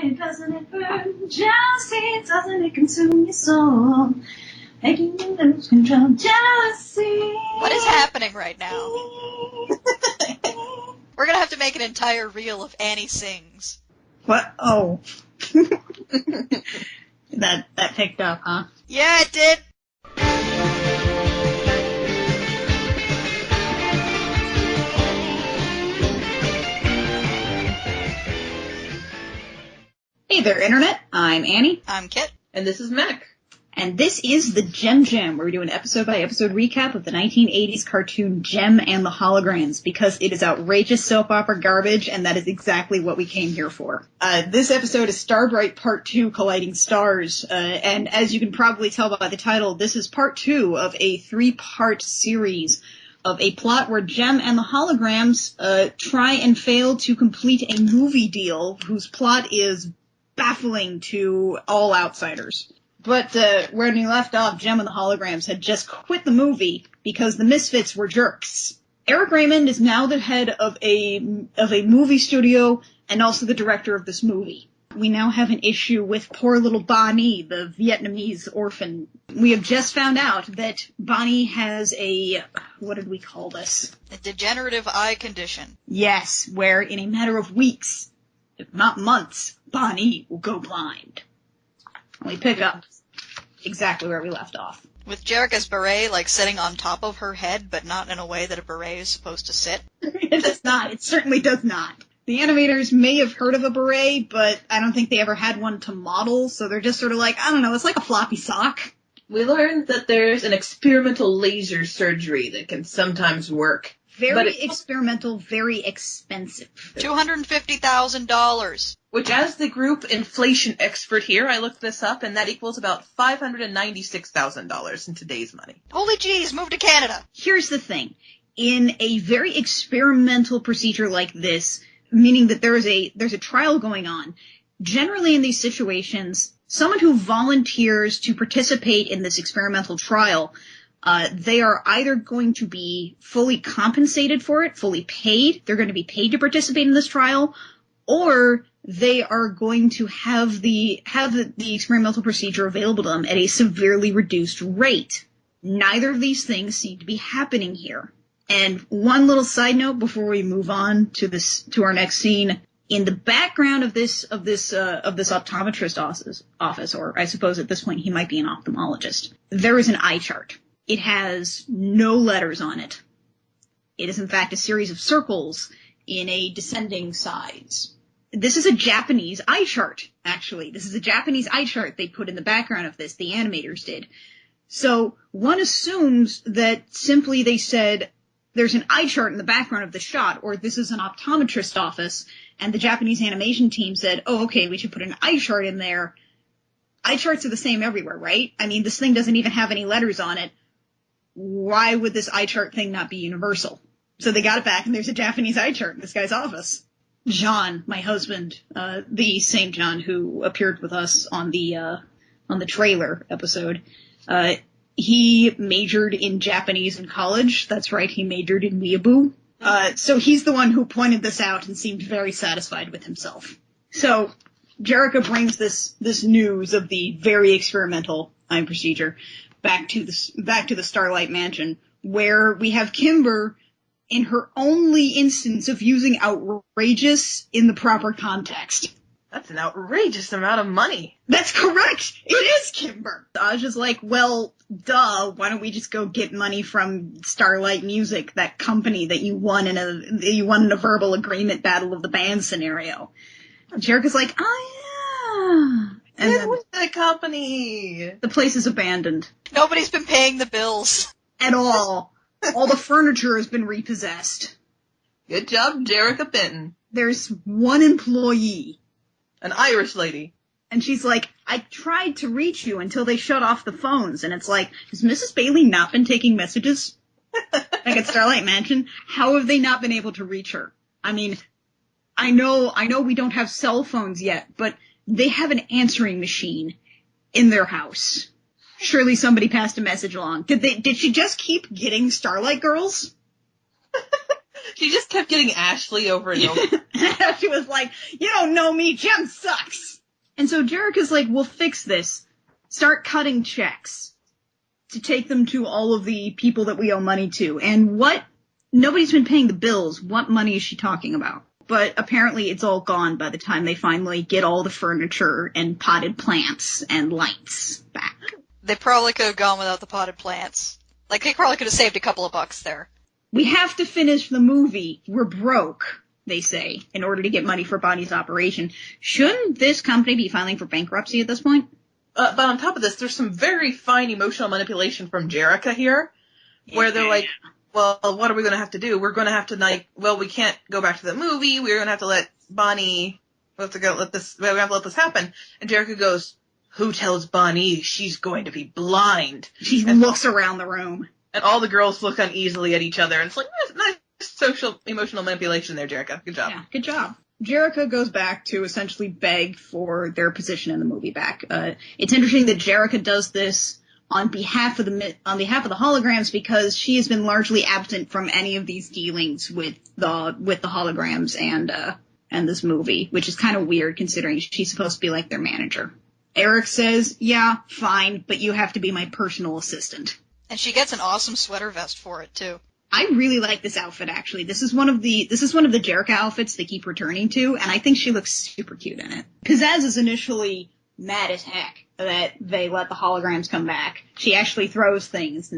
it? Doesn't it burn? Jealousy, doesn't it consume your soul? Making you lose control. Jealousy. What is happening right now? We're gonna have to make an entire reel of Annie sings. What? Oh. That picked up, huh? Yeah, it did. Hey there, Internet. I'm Annie. I'm Kit. And this is Mac. And this is the JEM, where we do an episode-by-episode recap of the 1980s cartoon JEM and the Holograms, because it is outrageous soap opera garbage, and that is exactly what we came here for. This episode is Starbright Part 2, Colliding Stars, and as you can probably tell by the title, this is Part 2 of a 3-part series of a plot where JEM and the Holograms try and fail to complete a movie deal whose plot is baffling to all outsiders. But when we left off, JEM and the Holograms had just quit the movie because the Misfits were jerks. Eric Raymond is now the head of a movie studio and also the director of this movie. We now have an issue with poor little Bonnie, the Vietnamese orphan. We have just found out that Bonnie has what did we call this? A degenerative eye condition. Yes, where in a matter of weeks, if not months, Bonnie will go blind. We pick up exactly where we left off. With Jerrica's beret, sitting on top of her head, but not in a way that a beret is supposed to sit. It does not. It certainly does not. The animators may have heard of a beret, but I don't think they ever had one to model, so they're just sort of like, I don't know, it's like a floppy sock. We learned that there's an experimental laser surgery that can sometimes work. Very experimental, very expensive. $250,000. Which, as the group inflation expert here, I looked this up, and that equals about $596,000 in today's money. Holy jeez, move to Canada. Here's the thing. In a very experimental procedure like this, meaning that there's a trial going on, generally in these situations, someone who volunteers to participate in this experimental trial, they are either going to be fully compensated for it, fully paid, they're going to be paid to participate in this trial, or they are going to have the experimental procedure available to them at a severely reduced rate. Neither of these things seem to be happening here. And one little side note before we move on to our next scene, in the background of this optometrist office, or I suppose at this point he might be an ophthalmologist, there is an eye chart. It has no letters on it. It is in fact a series of circles in a descending size. This is a Japanese eye chart, actually. This is a Japanese eye chart they put in the background of this, the animators did. So one assumes that simply they said, there's an eye chart in the background of the shot, or this is an optometrist office, and the Japanese animation team said, oh, okay, we should put an eye chart in there. Eye charts are the same everywhere, right? I mean, this thing doesn't even have any letters on it. Why would this eye chart thing not be universal? So they got it back, and there's a Japanese eye chart in this guy's office. John, my husband, the same John who appeared with us on the trailer episode, he majored in Japanese in college. That's right, he majored in weeaboo. So he's the one who pointed this out and seemed very satisfied with himself. So Jerrica brings this news of the very experimental eye procedure back to the Starlight Mansion, where we have Kimber in her only instance of using outrageous in the proper context. That's an outrageous amount of money. That's correct. It is Kimber. I was just like, well, duh. Why don't we just go get money from Starlight Music, that company that you won in a verbal agreement battle of the band scenario? Jerrica's like, oh yeah. And Get with that company. The place is abandoned. Nobody's been paying the bills. At all. All the furniture has been repossessed. Good job, Jerrica Benton. There's one employee. An Irish lady. And she's like, I tried to reach you until they shut off the phones. And it's like, has Mrs. Bailey not been taking messages? Like at Starlight Mansion? How have they not been able to reach her? I mean, I know we don't have cell phones yet, but they have an answering machine in their house. Surely somebody passed a message along. Did she just keep getting Starlight Girls? She just kept getting Ashley over and over. She was like, you don't know me, JEM sucks. And so Jerica's like, we'll fix this. Start cutting checks to take them to all of the people that we owe money to. And nobody's been paying the bills. What money is she talking about? But apparently it's all gone by the time they finally get all the furniture and potted plants and lights back. They probably could have gone without the potted plants. Like, they probably could have saved a couple of bucks there. We have to finish the movie. We're broke, they say, in order to get money for Bonnie's operation. Shouldn't this company be filing for bankruptcy at this point? But on top of this, there's some very fine emotional manipulation from Jerica here, where they're like, well, what are we going to have to do? We're going to have to, like, well, we can't go back to the movie. We're going to have to let Bonnie, we have to let this happen. And Jerica goes, who tells Bonnie she's going to be blind? She looks around the room. And all the girls look uneasily at each other. And it's like, nice social, emotional manipulation there, Jerica. Good job. Yeah, good job. Jerica goes back to essentially beg for their position in the movie back. It's interesting that Jerica does this on behalf of the holograms because she has been largely absent from any of these dealings with the holograms and this movie, which is kind of weird considering she's supposed to be like their manager. Eric says, yeah, fine, but you have to be my personal assistant. And she gets an awesome sweater vest for it, too. I really like this outfit, actually. This is one of the Jerica outfits they keep returning to, and I think she looks super cute in it. Pizzazz is initially mad as heck that they let the holograms come back. She actually throws things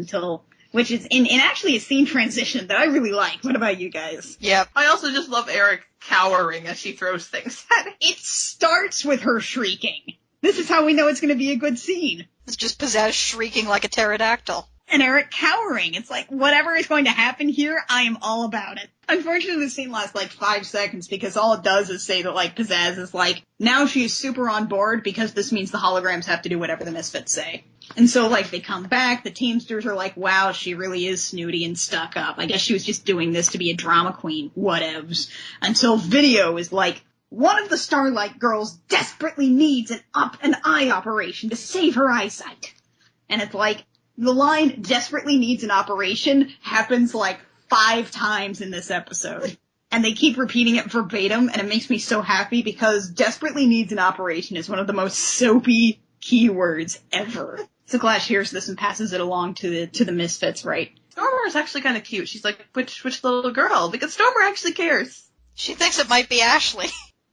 which is in actually a scene transition that I really like. What about you guys? Yep. I also just love Eric cowering as she throws things at him. It starts with her shrieking. This is how we know it's going to be a good scene. It's just Pizzazz shrieking like a pterodactyl. And Eric cowering. It's like, whatever is going to happen here, I am all about it. Unfortunately, the scene lasts like 5 seconds because all it does is say that, like, Pizzazz is like, now she's super on board because this means the holograms have to do whatever the Misfits say. And so, like, they come back, the Teamsters are like, wow, she really is snooty and stuck up. I guess she was just doing this to be a drama queen, whatevs. Until Video is like, one of the Starlight girls desperately needs an eye operation to save her eyesight. And it's like, the line, desperately needs an operation, happens like 5 times in this episode. And they keep repeating it verbatim, and it makes me so happy because desperately needs an operation is one of the most soapy keywords ever. So Clash hears this and passes it along to the Misfits, right? Stormer is actually kind of cute. She's like, which little girl? Because Stormer actually cares. She thinks it might be Ashley.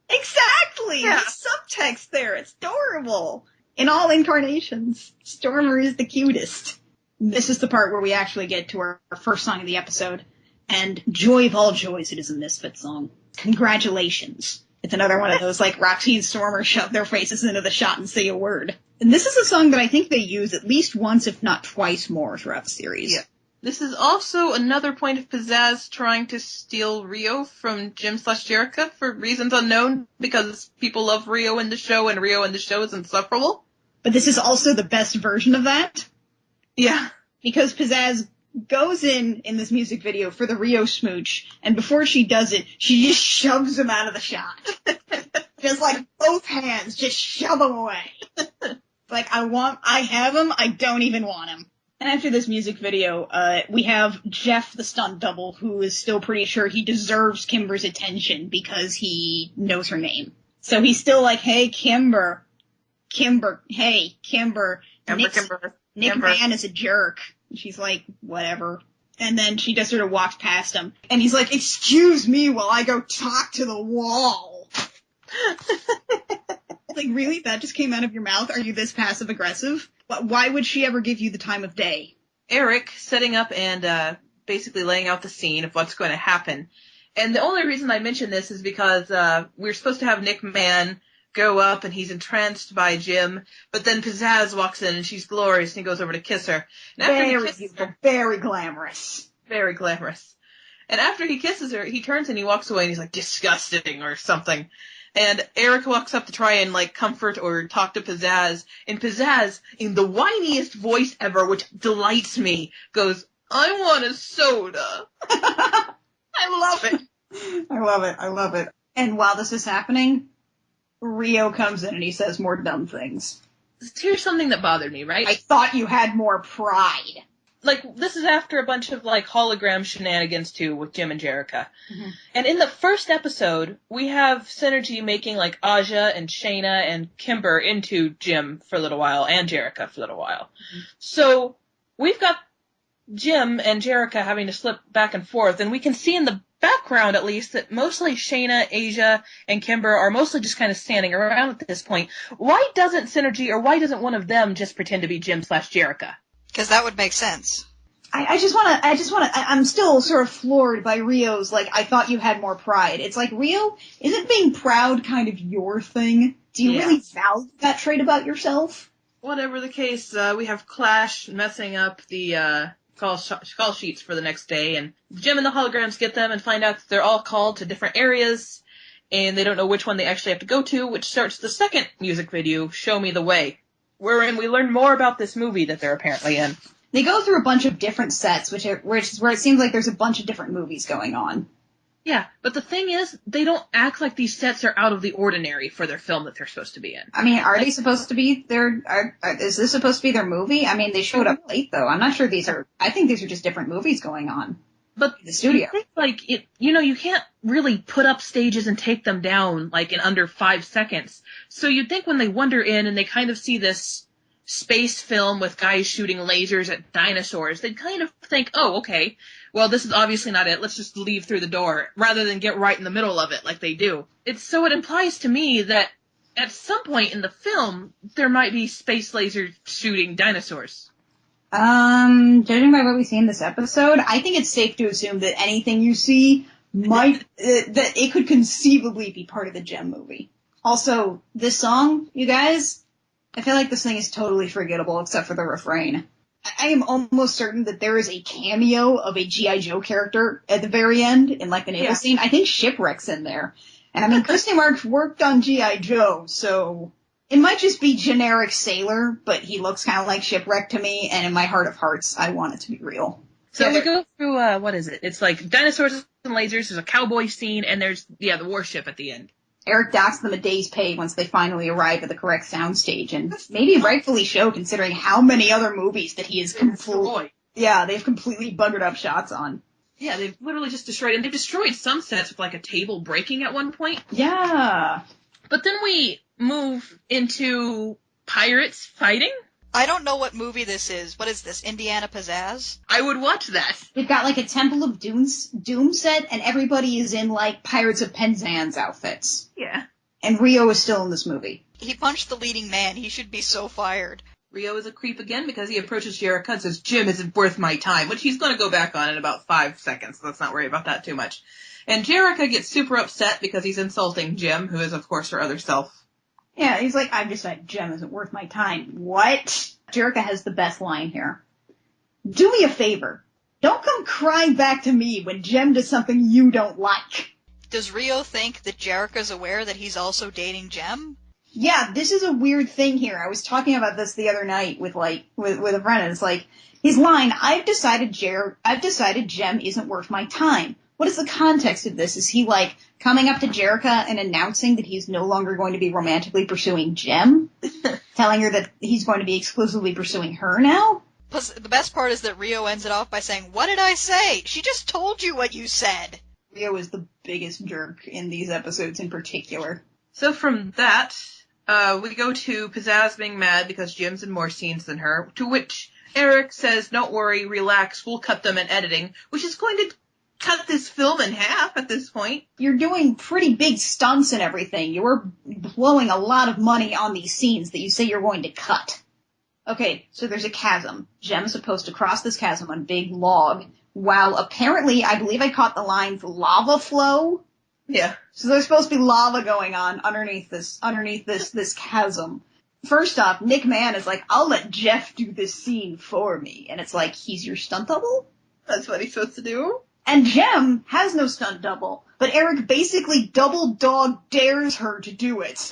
Exactly! Yeah. There's subtext there. It's adorable. In all incarnations, Stormer is the cutest. This is the part where we actually get to our first song of the episode. And joy of all joys, it is a Misfits song. Congratulations. It's another one of those, like, Roxy and Stormer shove their faces into the shot and say a word. And this is a song that I think they use at least once, if not twice more throughout the series. Yeah. This is also another point of Pizzazz trying to steal Rio from JEM/Jerica for reasons unknown, because people love Rio in the show, and Rio in the show is insufferable. But this is also the best version of that. Yeah. Because Pizzazz goes in this music video for the Rio smooch, and before she does it, she just shoves him out of the shot. Just like both hands, just shove him away. Like, I have him, I don't even want him. And after this music video, we have Jeff, the stunt double, who is still pretty sure he deserves Kimber's attention because he knows her name. So he's still like, hey, Kimber, hey, Kimber. Nick Mann is a jerk. And she's like, whatever. And then she just sort of walks past him. And he's like, excuse me while I go talk to the wall. Like, really? That just came out of your mouth? Are you this passive-aggressive? Why would she ever give you the time of day? Eric setting up and basically laying out the scene of what's going to happen. And the only reason I mention this is because we're supposed to have Nick Mann go up and he's entranced by Jim, but then Pizzazz walks in and she's glorious and he goes over to kiss her. And after Very beautiful, very glamorous. Very glamorous. And after he kisses her, he turns and he walks away and he's like, disgusting or something. And Eric walks up to try and, like, comfort or talk to Pizzazz. And Pizzazz, in the whiniest voice ever, which delights me, goes, I want a soda. I love it. I love it. And while this is happening, Rio comes in and he says more dumb things. Here's something that bothered me, right? I thought you had more pride. like, this is after a bunch of, like, hologram shenanigans, too, with Jim and Jerrica. Mm-hmm. And in the first episode, we have Synergy making, like, Aja and Shayna and Kimber into Jim for a little while, and Jerrica for a little while. Mm-hmm. So, we've got Jim and Jerrica having to slip back and forth, and we can see in the background, at least, that mostly Shayna, Aja, and Kimber are mostly just kind of standing around at this point. Why doesn't Synergy, or why doesn't one of them just pretend to be Jim/Jerrica? Because that would make sense. I'm still sort of floored by Rio's, like, I thought you had more pride. It's like, Rio, isn't being proud kind of your thing? Do you really value that trait about yourself? Whatever the case, we have Clash messing up the call sheets for the next day, and Jim and the holograms get them and find out that they're all called to different areas, and they don't know which one they actually have to go to, which starts the second music video, Show Me the Way, wherein we learn more about this movie that they're apparently in. They go through a bunch of different sets, which is where it seems like there's a bunch of different movies going on. Yeah, but the thing is, they don't act like these sets are out of the ordinary for their film that they're supposed to be in. I mean, are they supposed to be is this supposed to be their movie? I mean, they showed up late, though. I'm not sure I think these are just different movies going on. But in the studio. You can't really put up stages and take them down, like, in under 5 seconds. So you'd think when they wander in and they kind of see this space film with guys shooting lasers at dinosaurs, they'd kind of think, oh, okay, well, this is obviously not it, let's just leave through the door, rather than get right in the middle of it like they do. It implies to me that at some point in the film, there might be space laser shooting dinosaurs. Judging by what we see in this episode, I think it's safe to assume that anything you see that it could conceivably be part of the JEM movie. Also, this song, you guys, I feel like this thing is totally forgettable except for the refrain. I am almost certain that there is a cameo of a G.I. Joe character at the very end in, like, the naval scene. I think Shipwreck's in there. And I mean, Christy Marks worked on G.I. Joe, so it might just be generic sailor, but he looks kind of like Shipwreck to me, and in my heart of hearts, I want it to be real. So we go through, what is it? It's like dinosaurs and lasers, there's a cowboy scene, and there's, the warship at the end. Eric docks them a day's pay once they finally arrive at the correct soundstage, and maybe rightfully so, considering how many other movies that he has they've completely buggered up shots on. Yeah, they've literally just destroyed, and they've destroyed some sets with, like, a table breaking at one point. Yeah. But then we move into pirates fighting. I don't know what movie this is. What is this, Indiana Pizzazz? I would watch that. They've got, like, a Temple of Doom set, and everybody is in, like, Pirates of Penzance outfits. Yeah. And Rio is still in this movie. He punched the leading man. He should be so fired. Rio is a creep again because he approaches Jerrica and says, Jim isn't worth my time, which he's going to go back on in about 5 seconds, so let's not worry about that too much. And Jerrica gets super upset because he's insulting Jim, who is, of course, her other self. Yeah, he's like, I've decided Jim isn't worth my time. What? Jerrica has the best line here. Do me a favor. Don't come crying back to me when Jem does something you don't like. Does Rio think that Jerrica's aware that he's also dating Jem? Yeah, this is a weird thing here. I was talking about this the other night with a friend, and it's like, his line, I've decided Jem isn't worth my time. What is the context of this? Is he, like, coming up to Jerrica and announcing that he's no longer going to be romantically pursuing Jem? Telling her that he's going to be exclusively pursuing her now? Plus, the best part is that Rio ends it off by saying, what did I say? She just told you what you said. Rio is the biggest jerk in these episodes in particular. So from that, we go to Pizzazz being mad because Jim's in more scenes than her, to which Eric says, don't worry, relax, we'll cut them in editing, which is going to cut this film in half at this point. You're doing pretty big stunts and everything. You're blowing a lot of money on these scenes that you say you're going to cut. Okay, so there's a chasm. Jem's supposed to cross this chasm on a big log, while apparently, I believe I caught the line lava flow. Yeah. So there's supposed to be lava going on underneath this chasm. First off, Nick Mann is like, I'll let Jeff do this scene for me. And it's like, he's your stunt double? That's what he's supposed to do? And Jem has no stunt double, but Eric basically double dog dares her to do it.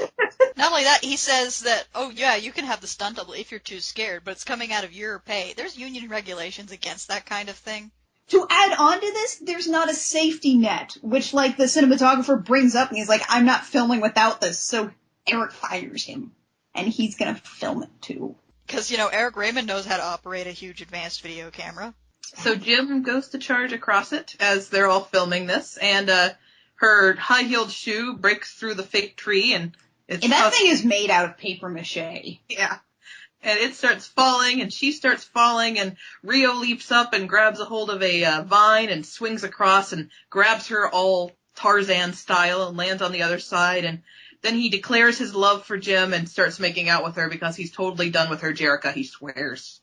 Not only that, he says that, oh yeah, you can have the stunt double if you're too scared, but it's coming out of your pay. There's union regulations against that kind of thing. To add on to this, there's not a safety net, which, like, the cinematographer brings up, and he's like, I'm not filming without this, so Eric fires him. And he's gonna film it, too. Because, Eric Raymond knows how to operate a huge advanced video camera. So Jim goes to charge across it as they're all filming this, and her high-heeled shoe breaks through the fake tree, and that thing is made out of paper mache. Yeah. And it starts falling, and she starts falling, and Rio leaps up and grabs a hold of a vine and swings across and grabs her all Tarzan style and lands on the other side, and then he declares his love for Jim and starts making out with her because he's totally done with her Jerrica, he swears.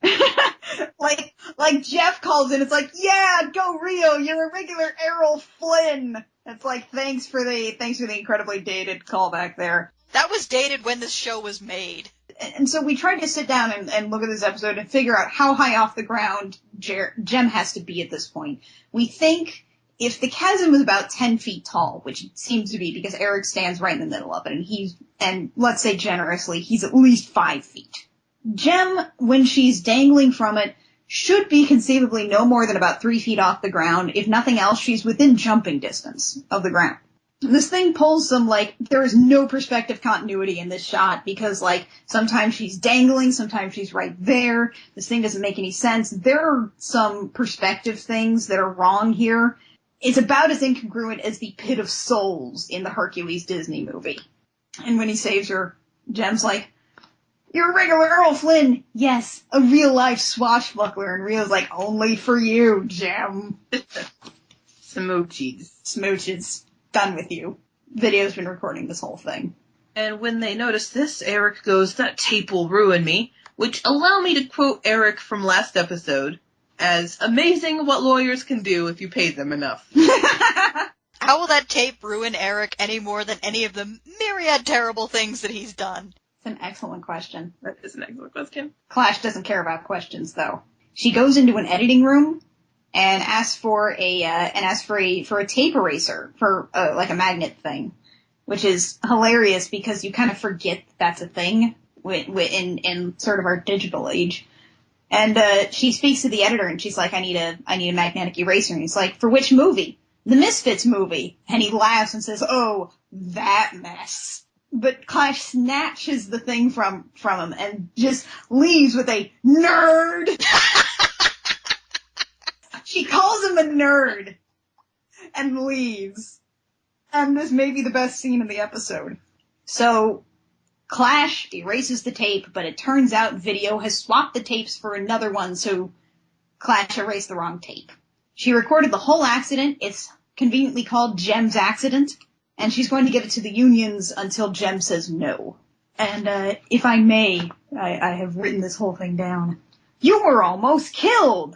like Jeff calls in, it's like, yeah, go Rio, you're a regular Errol Flynn. It's like, thanks for the incredibly dated callback there. That was dated when this show was made. And so we tried to sit down and look at this episode and figure out how high off the ground Jem has to be at this point. We think if the chasm was about 10 feet tall, which it seems to be because Eric stands right in the middle of it, and let's say generously, he's at least 5 feet. Jem, when she's dangling from it, should be conceivably no more than about 3 feet off the ground. If nothing else, she's within jumping distance of the ground. This thing pulls some, there is no perspective continuity in this shot because, sometimes she's dangling, sometimes she's right there. This thing doesn't make any sense. There are some perspective things that are wrong here. It's about as incongruent as the Pit of Souls in the Hercules Disney movie. And when he saves her, Jem's like, you're a regular Errol Flynn. Yes, a real-life swashbuckler. And Rio's like, only for you, Jem. Smoochies. Smooches. Done with you. Video's been recording this whole thing. And when they notice this, Eric goes, that tape will ruin me, which allow me to quote Eric from last episode as amazing what lawyers can do if you pay them enough. How will that tape ruin Eric any more than any of the myriad terrible things that he's done? It's an excellent question. That is an excellent question. Clash doesn't care about questions, though. She goes into an editing room and asks for a tape eraser for a magnet thing, which is hilarious because you kind of forget that's a thing in sort of our digital age. And she speaks to the editor and she's like, I need a magnetic eraser. And he's like, for which movie? The Misfits movie. And he laughs and says, oh, that mess. But Clash snatches the thing from him and just leaves with a nerd. She calls him a nerd and leaves. And this may be the best scene in the episode. So Clash erases the tape, but it turns out Video has swapped the tapes for another one, so Clash erased the wrong tape. She recorded the whole accident. It's conveniently called Jem's accident, and she's going to give it to the unions until Jem says no. And if I may, I have written this whole thing down. You were almost killed.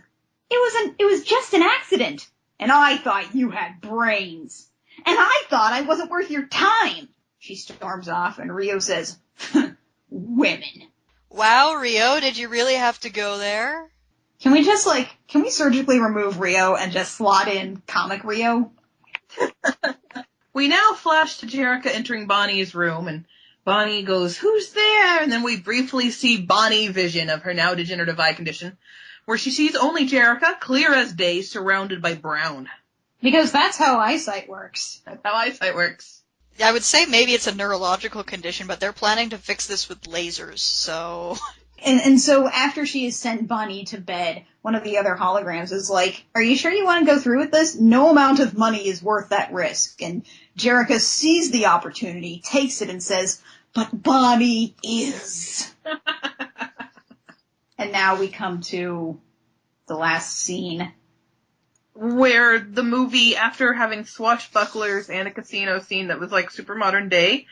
It was just an accident. And I thought you had brains. And I thought I wasn't worth your time. She storms off, and Rio says, women. Wow, Rio, did you really have to go there? Can we surgically remove Rio and just slot in comic Rio? We now flash to Jerrica entering Bonnie's room, and Bonnie goes, who's there? And then we briefly see Bonnie vision of her now degenerative eye condition, where she sees only Jerrica, clear as day, surrounded by brown. Because that's how eyesight works. That's how eyesight works. I would say maybe it's a neurological condition, but they're planning to fix this with lasers, so... And so after she has sent Bonnie to bed, one of the other holograms is like, are you sure you want to go through with this? No amount of money is worth that risk. And Jerrica sees the opportunity, takes it, and says, but Bonnie is. And now we come to the last scene. Where the movie, after having swashbucklers and a casino scene that was like super modern day,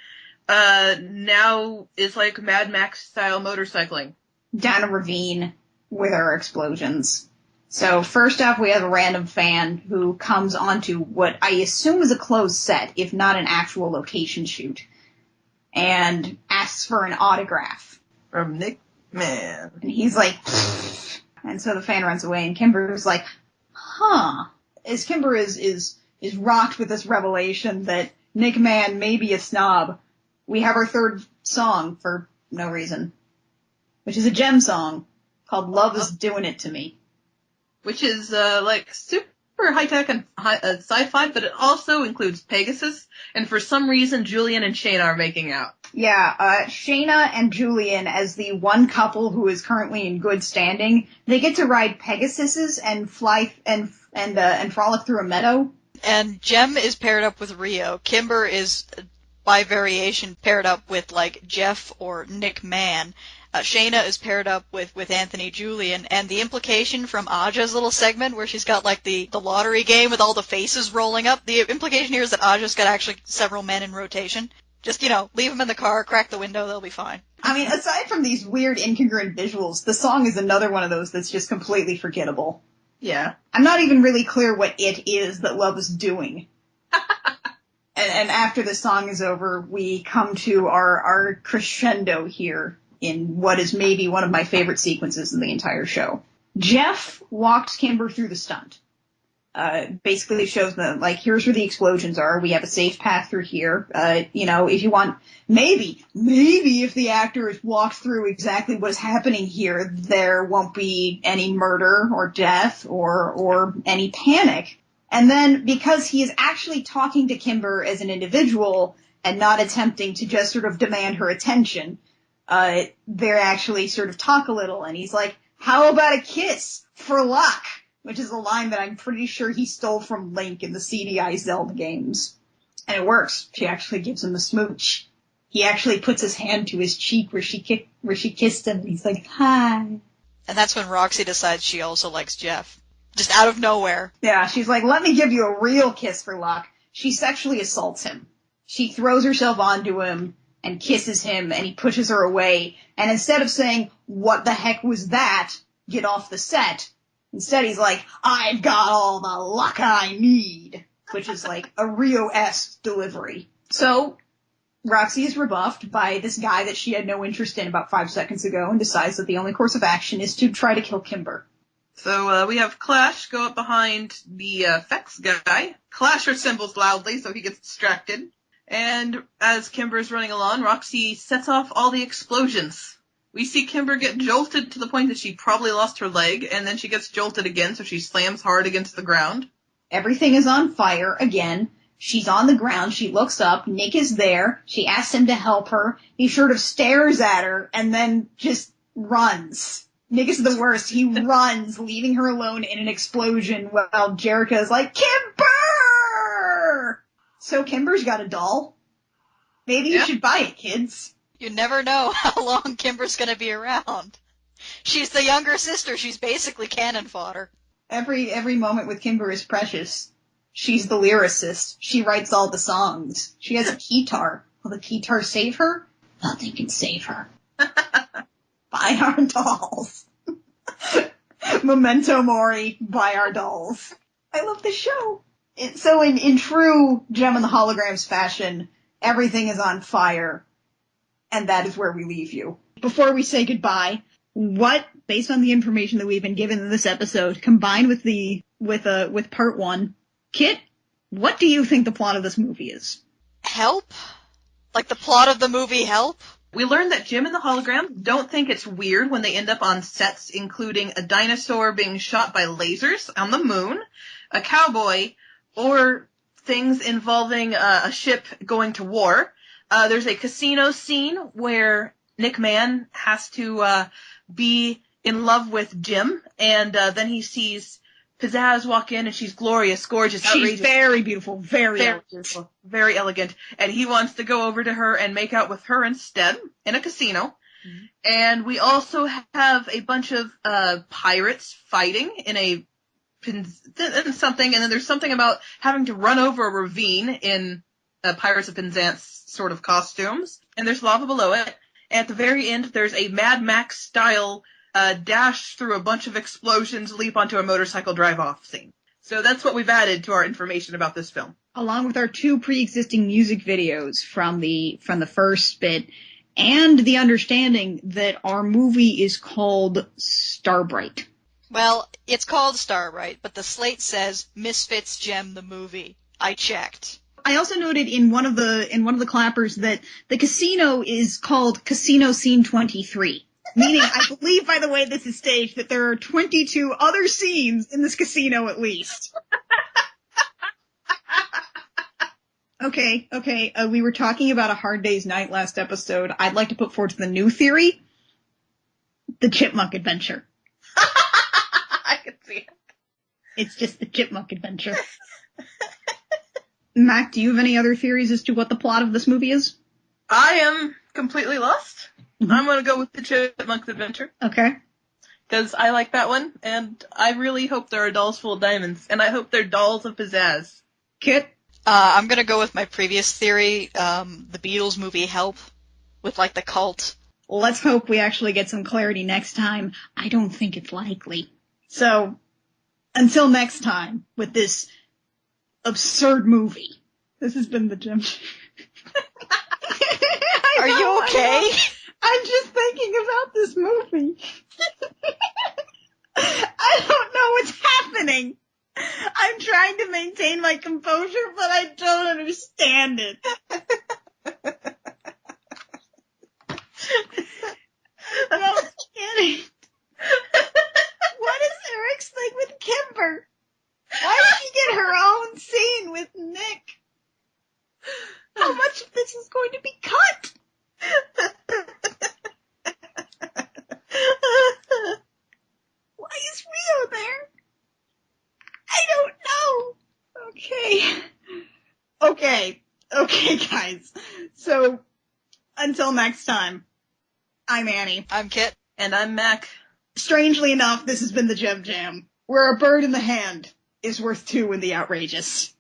now is like Mad Max style motorcycling. Down a ravine where there are explosions. So first off, we have a random fan who comes onto what I assume is a closed set, if not an actual location shoot, and asks for an autograph. From Nick Mann. And he's like, and so the fan runs away, and Kimber's like, huh. As Kimber is rocked with this revelation that Nick Mann may be a snob, we have our third song for no reason, which is a JEM song called Love Is Doing It To Me. Which is, super super high-tech and sci-fi, but it also includes Pegasus, and for some reason, Julian and Shayna are making out. Yeah, Shayna and Julian, as the one couple who is currently in good standing, they get to ride Pegasuses and fly and frolic through a meadow. And JEM is paired up with Rio. Kimber is, by variation, paired up with, like, Jeff or Nick Mann. Shayna is paired up with Anthony Julian, and the implication from Aja's little segment where she's got, like, the lottery game with all the faces rolling up, the implication here is that Aja's got actually several men in rotation. Just, leave them in the car, crack the window, they'll be fine. I mean, aside from these weird, incongruent visuals, the song is another one of those that's just completely forgettable. Yeah. I'm not even really clear what it is that Love is doing. and after the song is over, we come to our crescendo here in what is maybe one of my favorite sequences in the entire show. Jeff walks Kimber through the stunt. Basically shows them, like, here's where the explosions are. We have a safe path through here. If you want, maybe if the actors walk through exactly what's happening here, there won't be any murder or death or any panic. And then, because he is actually talking to Kimber as an individual and not attempting to just sort of demand her attention, they actually sort of talk a little, and he's like, how about a kiss for luck? Which is a line that I'm pretty sure he stole from Link in the CDI Zelda games. And it works. She actually gives him a smooch. He actually puts his hand to his cheek where she kissed him, and he's like, hi. And that's when Roxy decides she also likes Jeff. Just out of nowhere. Yeah, she's like, let me give you a real kiss for luck. She sexually assaults him. She throws herself onto him and kisses him, and he pushes her away. And instead of saying, what the heck was that? Get off the set. Instead, he's like, I've got all the luck I need, which is like a Rio-esque delivery. So, Roxy is rebuffed by this guy that she had no interest in about 5 seconds ago and decides that the only course of action is to try to kill Kimber. So we have Clash go up behind the Fex guy. Clash her cymbals loudly so he gets distracted. And as Kimber's running along, Roxy sets off all the explosions. We see Kimber get jolted to the point that she probably lost her leg, and then she gets jolted again, so she slams hard against the ground. Everything is on fire again. She's on the ground. She looks up. Nick is there. She asks him to help her. He sort of stares at her and then just runs. Nick is the worst. He runs, leaving her alone in an explosion while Jerrica is like, Kimber! So Kimber's got a doll. Maybe you should buy it, kids. You never know how long Kimber's going to be around. She's the younger sister. She's basically cannon fodder. Every moment with Kimber is precious. She's the lyricist. She writes all the songs. She has a guitar. Will the guitar save her? Nothing can save her. Buy our dolls. Memento Mori, buy our dolls. I love this show. So in true Gem and the Holograms fashion, everything is on fire. And that is where we leave you. Before we say goodbye, what, based on the information that we've been given in this episode, combined with with part one, Kit, what do you think the plot of this movie is? Help? Like the plot of the movie Help? We learned that Jim and the Holograms don't think it's weird when they end up on sets including a dinosaur being shot by lasers on the moon, a cowboy, or things involving a ship going to war. There's a casino scene where Nick Mann has to be in love with Jim, and then he sees Pizzazz walk in, and she's glorious, gorgeous, outrageous. She's very beautiful, very elegant. Very elegant, and he wants to go over to her and make out with her instead in a casino. Mm-hmm. And we also have a bunch of pirates fighting in something, and then there's something about having to run over a ravine in Pirates of Penzance sort of costumes, and there's lava below it. At the very end, there's a Mad Max style dash through a bunch of explosions, leap onto a motorcycle drive-off scene. So that's what we've added to our information about this film. Along with our two pre-existing music videos from the first bit, and the understanding that our movie is called Starbright. Well, it's called Starbright, but the slate says Misfits JEM the movie. I checked. I also noted in one of the clappers that the casino is called Casino Scene 23. Meaning, I believe, by the way this is staged, that there are 22 other scenes in this casino at least. Okay, we were talking about A Hard Day's Night last episode. I'd like to put forward the new theory. The Chipmunk Adventure. I can see it. It's just the Chipmunk Adventure. Mac, do you have any other theories as to what the plot of this movie is? I am completely lost. Mm-hmm. I'm gonna go with the Chipmunk's Adventure. Okay. Because I like that one, and I really hope there are dolls full of diamonds, and I hope they're dolls of pizzazz. Kit? I'm gonna go with my previous theory, the Beatles movie Help, with like the cult. Let's hope we actually get some clarity next time. I don't think it's likely. So, until next time, with this absurd movie, this has been the Gem. Are you okay? I'm just thinking about this movie. I don't know what's happening. I'm trying to maintain my composure, but I don't understand it. No kidding. What is Eric's thing with Kimber? Why did she get her own scene with Nick? How much of this is going to be cut? Why is Rio there? I don't know. Okay, guys. So, until next time, I'm Annie. I'm Kit. And I'm Mac. Strangely enough, this has been the Gem Jam, where a bird in the hand is worth two in the outrageous.